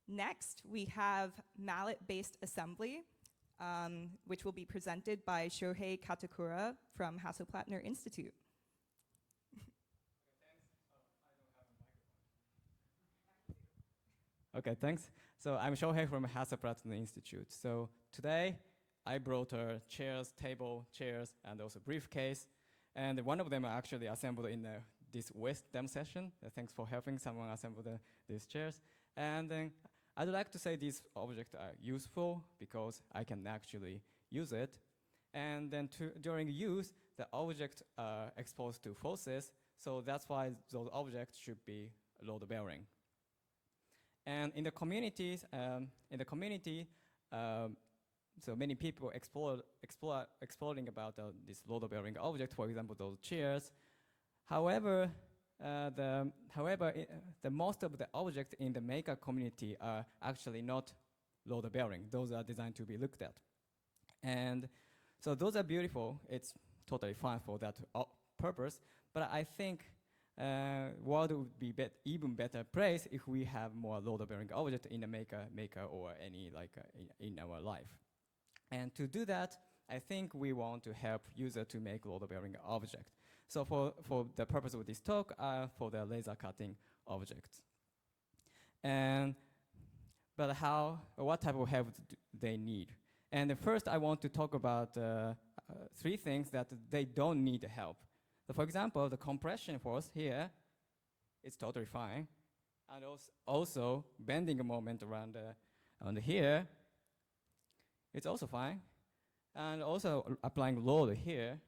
Next, we have Mallet-Based assembly, which will be presented by Shohei Katakura from Hasselplattner Institute. Okay, thanks. So I'm Shohei from Hasselplattner Institute. So today I brought chairs, table, chairs, and also briefcase. And one of them are actually assembled in this UIST demo session. Thanks for helping someone assemble these chairs. And then I'd like to say these objects are useful because I can actually use it. And then during use, the objects are exposed to forces. So that's why those objects should be load-bearing. And in the communities, so many people exploring about this load-bearing object, for example, those chairs. However, the most of the objects in the maker community are actually not load-bearing. Those are designed to be looked at. And so those are beautiful. It's totally fine for that purpose. But I think world would be even better place if we have more load-bearing object in the maker or any in our life. And to do that, I think we want to help user to make load-bearing object. So for the purpose of this talk, for the laser cutting objects. But what type of help do they need? And first, I want to talk about 3 things that they don't need help. So for example, the compression force here is totally fine. And also bending moment around here, it's also fine. And also applying load here,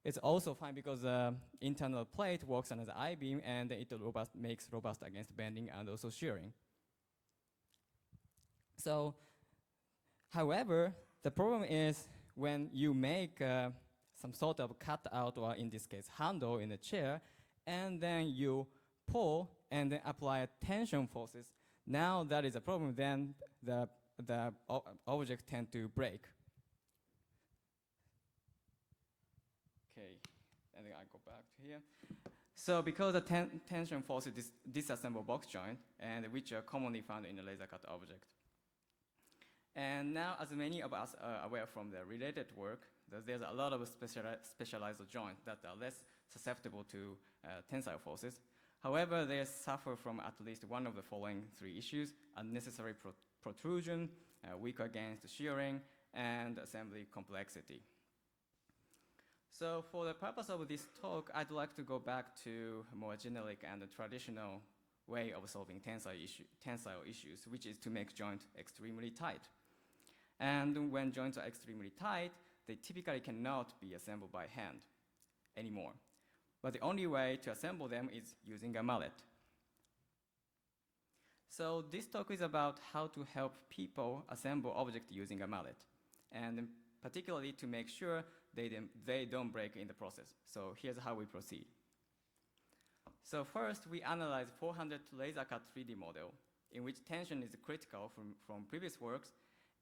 it's also fine because the internal plate works on the I-beam and it makes robust against bending and also shearing. So, however, the problem is when you make some sort of cutout, or in this case, handle in the chair, and then you pull and then apply tension forces. Now that is a problem, then the object tend to break. Okay, and then I go back to here. So because the tension forces disassemble box joint, and which are commonly found in the laser cut object. And now, as many of us are aware from the related work, that there's a lot of specialized joints that are less susceptible to tensile forces. However, they suffer from at least one of the following 3 issues: unnecessary protrusion, weak against shearing, and assembly complexity. So for the purpose of this talk, I'd like to go back to a more generic and traditional way of solving tensile issues, which is to make joints extremely tight. And when joints are extremely tight, they typically cannot be assembled by hand anymore. But the only way to assemble them is using a mallet. So this talk is about how to help people assemble objects using a mallet, and particularly to make sure they don't break in the process. So here's how we proceed. So first, we analyze 400 laser cut 3D model, in which tension is critical from previous works,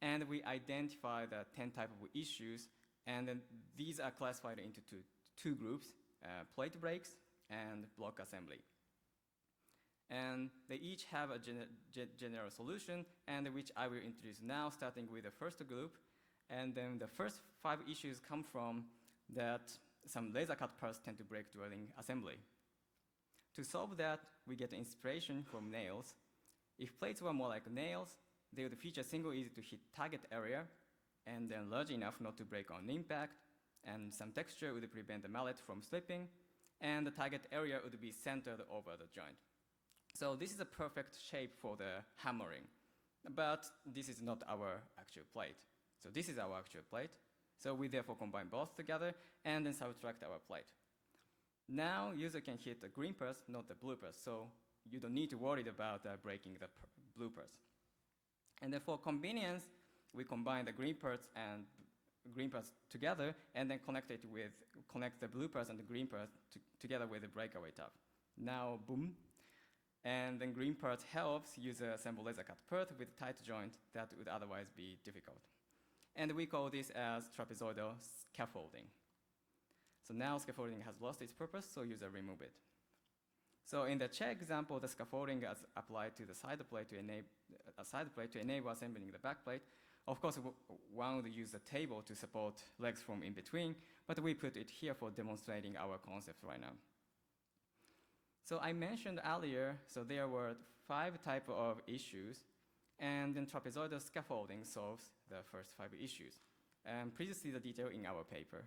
and we identify the 10 type of issues, and then these are classified into two groups, plate breaks and block assembly. And they each have a general solution, and which I will introduce now, starting with the first group. And then the first 5 issues come from that some laser cut parts tend to break during assembly. To solve that, we get inspiration from nails. If plates were more like nails, they would feature single easy to hit target area, and then large enough not to break on impact, and some texture would prevent the mallet from slipping, and the target area would be centered over the joint. So this is a perfect shape for the hammering, but this is not our actual plate. So this is our actual plate. So we therefore combine both together and then subtract our plate. Now user can hit the green parts, not the blue parts, so you don't need to worry about breaking the blue parts. And then for convenience, we combine the green parts and green parts together, and then connect the blue parts and the green parts together with the breakaway tab. Now, boom. And then green part helps user assemble laser cut part with tight joint that would otherwise be difficult. And we call this as trapezoidal scaffolding. So now scaffolding has lost its purpose, so user remove it. So in the chair example, the scaffolding is applied to the side plate to enable assembling the back plate. Of course, one would use a table to support legs from in between, but we put it here for demonstrating our concept right now. So I mentioned earlier, so there were 5 types of issues, and then trapezoidal scaffolding solves the first 5 issues. And please see the detail in our paper.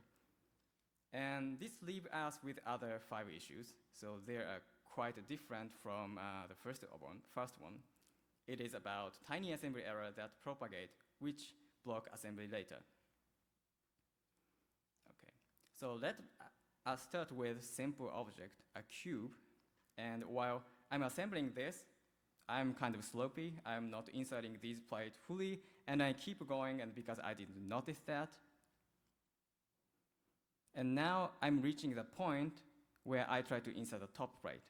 And this leaves us with other 5 issues, so they are quite different from the first one. It is about tiny assembly error that propagate, which block assembly later. Okay, so let us start with simple object, a cube. And while I'm assembling this, I'm kind of sloppy. I'm not inserting this plate fully, and I keep going, and because I didn't notice that. And now I'm reaching the point where I try to insert the top plate.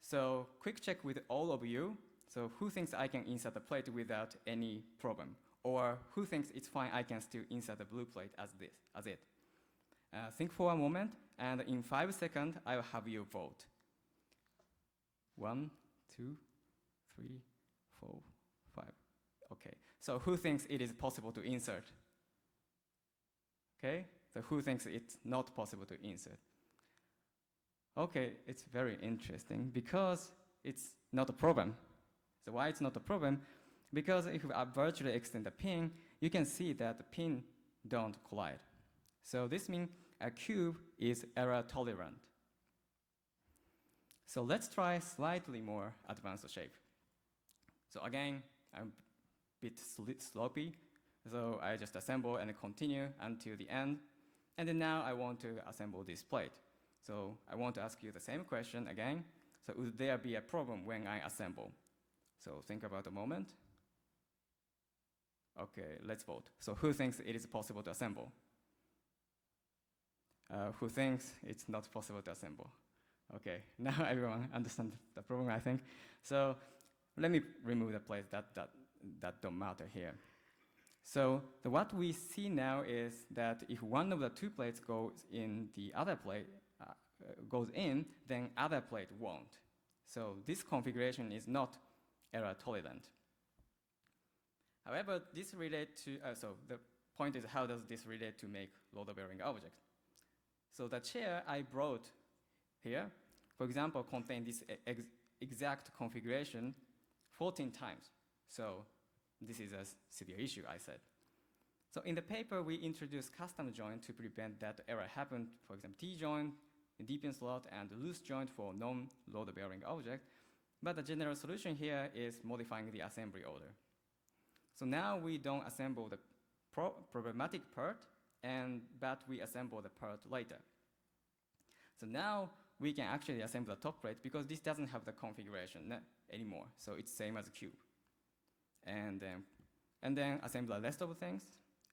So quick check with all of you. So who thinks I can insert the plate without any problem? Or who thinks it's fine, I can still insert the blue plate as it? Think for a moment, and in 5 seconds, I'll have you vote. 1, 2, 3, 4, 5. Okay, so who thinks it is possible to insert? Okay, so who thinks it's not possible to insert? Okay, it's very interesting because it's not a problem. So why it's not a problem? Because if I virtually extend the pin, you can see that the pin don't collide. So this means a cube is error tolerant. So let's try slightly more advanced shape. So again, I'm a bit sloppy, so I just assemble and continue until the end. And then now I want to assemble this plate. So I want to ask you the same question again. So would there be a problem when I assemble? So think about a moment. Okay, let's vote. So who thinks it is possible to assemble? Who thinks it's not possible to assemble? Okay, now everyone understands the problem, I think. So let me remove the plates that don't matter here. So what we see now is that if one of the 2 plates goes in, the other plate goes in, then other plate won't. So this configuration is not error tolerant. However, this relates to, so the point is, how does this relate to make load-bearing object? So the chair I brought here, for example, contains this exact configuration 14 times. So this is a severe issue, I said. So in the paper, we introduced custom joint to prevent that error happen. For example, T-joint, deep-in slot, and loose joint for non-load-bearing object. But the general solution here is modifying the assembly order. So now we don't assemble the problematic part, but we assemble the part later. So now we can actually assemble the top plate because this doesn't have the configuration anymore. So it's same as a cube. And then assemble the rest of the things.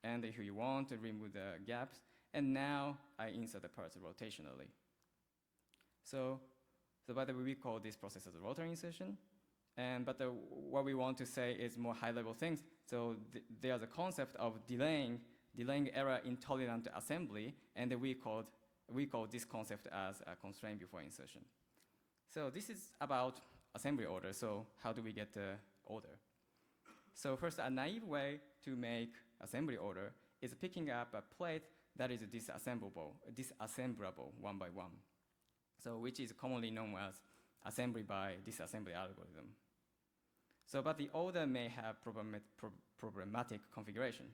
And if you want to remove the gaps, and now I insert the parts rotationally. So by the way, we call this process as a rotary insertion. But what we want to say is more high-level things. So there's a concept of delaying error intolerant assembly, and we call this concept as a constraint before insertion. So this is about assembly order. So how do we get the order? So first, a naive way to make assembly order is picking up a plate that is disassemblable one by one. So which is commonly known as assembly by disassembly algorithm. So, but the order may have problematic configuration.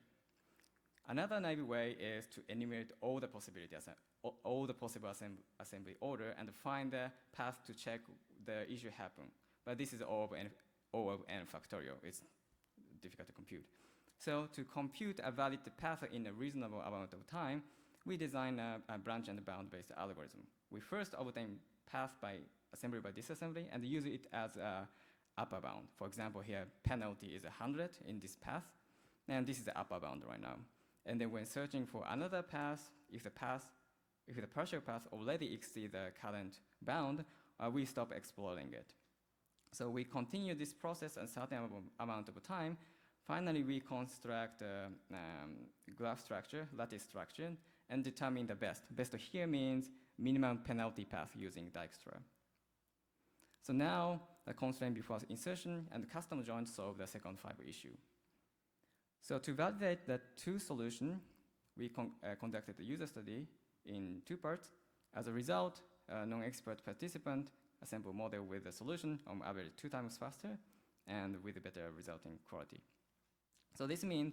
Another naive way is to enumerate all the possible assembly order and find the path to check the issue happen. But this is O of n factorial. It's difficult to compute. So to compute a valid path in a reasonable amount of time, we design a branch and bound based algorithm. We first obtain path by assembly by disassembly and use it as a upper bound. For example, here penalty is 100 in this path, and this is the upper bound right now. And then when searching for another path, if the partial path already exceeds the current bound, we stop exploring it. So we continue this process a certain amount of time. Finally, we construct a graph structure, lattice structure, and determine the best. Best here means minimum penalty path using Dijkstra. So now the constraint before insertion and the custom joint solve the second fiber issue. So to validate the two solutions, we conducted a user study in 2 parts. As a result, a non-expert participant assembled a model with the solution on average 2 times faster and with a better resulting quality. So this means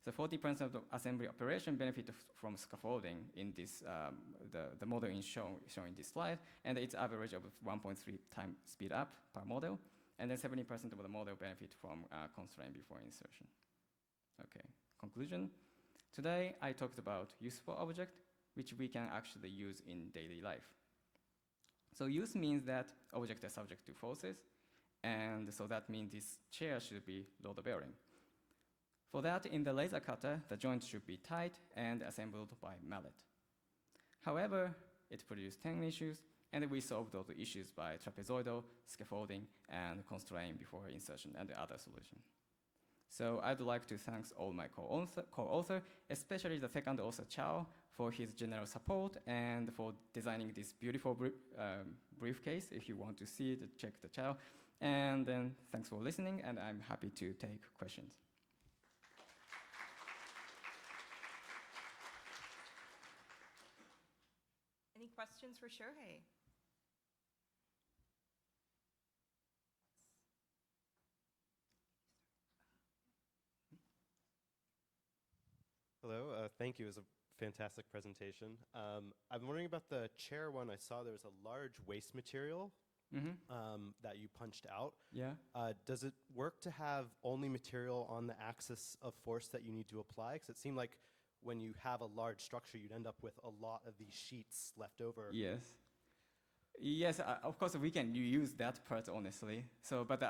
the 40% of the assembly operation benefit from scaffolding in this, the model is shown in this slide, and its average of 1.3 times speed up per model, and then 70% of the model benefit from constraint before insertion. Okay, conclusion. Today I talked about useful object, which we can actually use in daily life. So use means that objects are subject to forces, and so that means this chair should be load bearing. For that, in the laser cutter, the joint should be tight and assembled by mallet. However, it produced 10 issues, and we solved those issues by trapezoidal, scaffolding, and constraint before insertion, and the other solution. So I'd like to thank all my co-author, especially the second author, Chiao, for his general support and for designing this beautiful briefcase. If you want to see it, check the Chiao. And then thanks for listening, and I'm happy to take questions. Any questions for Shohei? Hello, thank you. It was a fantastic presentation. I'm wondering about the chair one. I saw there was a large waste material that you punched out. Yeah. Does it work to have only material on the axis of force that you need to apply? Because it seemed like when you have a large structure, you'd end up with a lot of these sheets left over. Yes. Yes, of course we can use that part honestly. So, but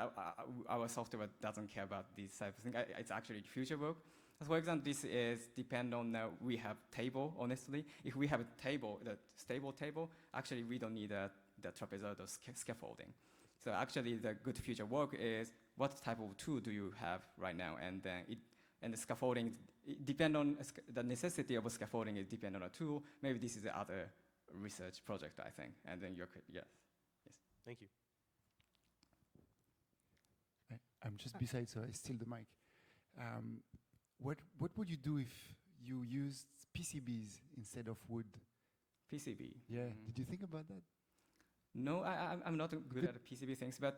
our software doesn't care about this type of thing. It's actually future work. So for example, this is depend on we have table. Honestly, if we have a table, the stable table, actually we don't need the trapezoidal scaffolding. So actually, the good future work is what type of tool do you have right now, and then and the scaffolding depend on the necessity of a scaffolding is depend on a tool. Maybe this is the other research project, I think, and then you're yes. Thank you. I'm just beside, so I steal the mic. What would you do if you used PCBs instead of wood? PCB. Yeah. Did you think about that? No, I'm not good at PCB things, but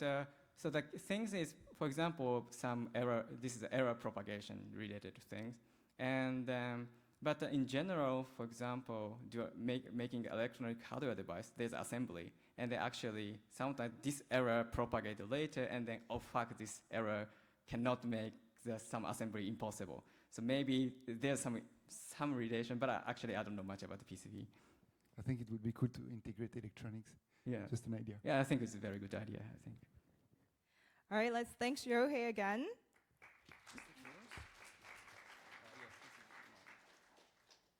so the things is, for example, some error. This is error propagation related to things, and but in general, for example, making electronic hardware device, there's assembly, and they actually sometimes this error propagated later, and then oh fuck, this error cannot make some assembly impossible. So maybe there's some relation, but actually I don't know much about the PCB. I think it would be cool to integrate electronics. Yeah. Just an idea. Yeah, I think it's a very good idea, I think. All right, let's thank Shohei again.